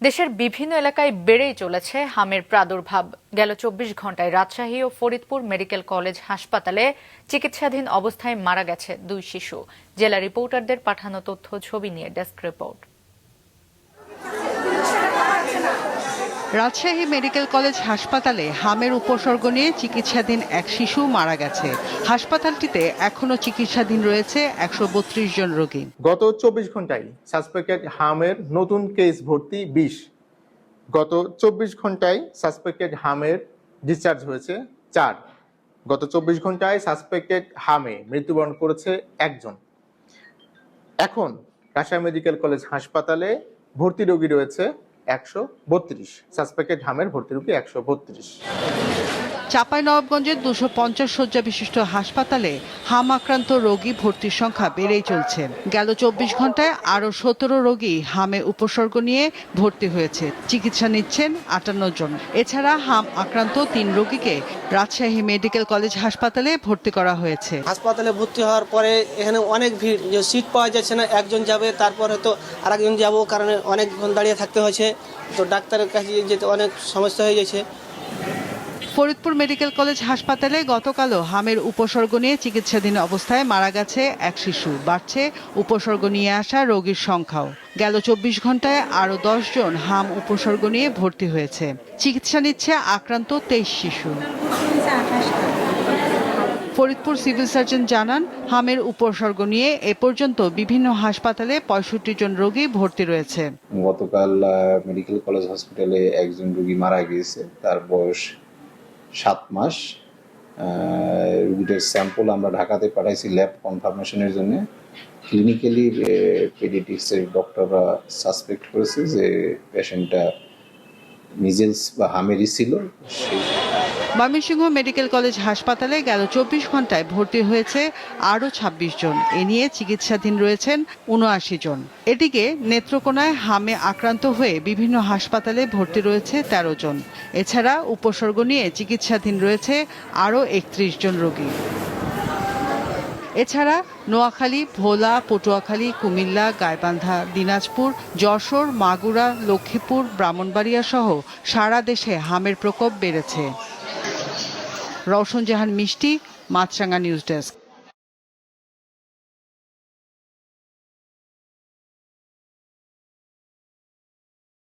দেশের বিভিন্ন এলাকায় বেড়েই চলেছে হামের প্রাদুর্ভাব। গেল ২৪ ঘন্টায় রাজশাহী ও ফরিদপুর মেডিকেল কলেজ হাসপাতালে চিকিৎসাধীন অবস্থায় মারা গেছে ২ শিশু। জেলা রিপোর্টারদের পাঠানো তথ্য ছবি নিয়ে desk report. Rajshahi medical college হাসপাতালে হামের উপসর্গ নিয়ে চিকিৎসাধীন এক শিশু মারা গেছে। হাসপাতালটিতে এখনো চিকিৎসাধীন রয়েছে ১৩২ জন রোগী। গত ২৪ ঘন্টায় সাসপেক্টেড হামের নতুন কেস ভর্তি ২০। গত ২৪ ঘন্টায় সাসপেক্টেড হামের ডিসচার্জ হয়েছে ৪। গত ২৪ ঘন্টায় সাসপেক্টেড হামে মৃত্যুবরণ করেছে একজন। এখন রাজশাহী মেডিকেল কলেজ হাসপাতালে ভর্তি রোগী রয়েছে ১৩২। সাসপেক্টেড হামের ভর্তি রোগী ১৩২। চাঁপাইনবাবগঞ্জের ২৫০ শয্যা বিশিষ্ট হাসপাতালে হাম আক্রান্ত রোগী ভর্তির সংখ্যা বেড়েই চলছে। গেল ২৪ ঘন্টায় আরও ১৭ রোগী হামে উপসর্গ নিয়ে ভর্তি হয়েছে। চিকিৎসা নিচ্ছেন ৫৮ জন। এছাড়া হাম আক্রান্ত ৩ রোগীকে রাজশাহী মেডিকেল কলেজ হাসপাতালে ভর্তি করা হয়েছে। হাসপাতালে ভর্তি হওয়ার পরে এখানে অনেক ভিড়, যে সিট পাওয়া যাচ্ছে না। একজন যাবে, তারপরে তো আরেকজন যাবো, কারণে অনেকক্ষণ দাঁড়িয়ে থাকতে হয়েছে। তো ডাক্তারের কাছে যেতে অনেক সমস্যা হয়ে গেছে। ফরিদপুর মেডিকেল কলেজ হাসপাতালে গতকালও হামের উপসর্গ নিয়ে চিকিৎসাধীন অবস্থায় মারা গেছে এক শিশু। বাড়ছে উপসর্গ নিয়ে আসা রোগীর সংখ্যাও। গেল ২৪ ঘন্টায় আরও ১০ জন হাম উপসর্গ নিয়ে ভর্তি হয়েছে। চিকিৎসা নিচ্ছে আক্রান্ত ২৩ শিশু। ফরিদপুর সিভিল সার্জন জানান, হামের উপসর্গ নিয়ে এ পর্যন্ত বিভিন্ন হাসপাতালে ৬৫ জন রোগী ভর্তি রয়েছে। গতকাল মেডিকেল কলেজ হসপিটালে একজন রোগী মারা গিয়েছে, তার বয়স ৭ মাস। রোগীটার স্যাম্পল আমরা ঢাকাতে পাঠাইছি ল্যাব কনফার্মেশনের জন্য। ক্লিনিক্যালি পেডিয়াট্রিক্সের ডক্টররা সাসপেক্ট করেছে যে পেশেন্টটা মিজেলস বা হামেরই ছিল। ময়মনসিংহ মেডিকেল কলেজ হাসপাতালে গেল ২৪ ঘন্টায় ভর্তি হয়েছে আরও ২৬ জন। এ নিয়ে চিকিৎসাধীন রয়েছেন ৭৯ জন। এদিকে নেত্রকোনায় হামে আক্রান্ত হয়ে বিভিন্ন হাসপাতালে ভর্তি রয়েছে ১৩ জন। এছাড়া উপসর্গ নিয়ে চিকিৎসাধীন রয়েছে আরও ৩১ জন রোগী। এছাড়া নোয়াখালী, ভোলা, পটুয়াখালী, কুমিল্লা, গাইবান্ধা, দিনাজপুর, যশোর, মাগুরা, লক্ষ্মীপুর, ব্রাহ্মণবাড়িয়া সহ সারা দেশে হামের প্রকোপ বেড়েছে। রওশন জাহান মিষ্টি, মাছরাঙা নিউজ ডেস্ক।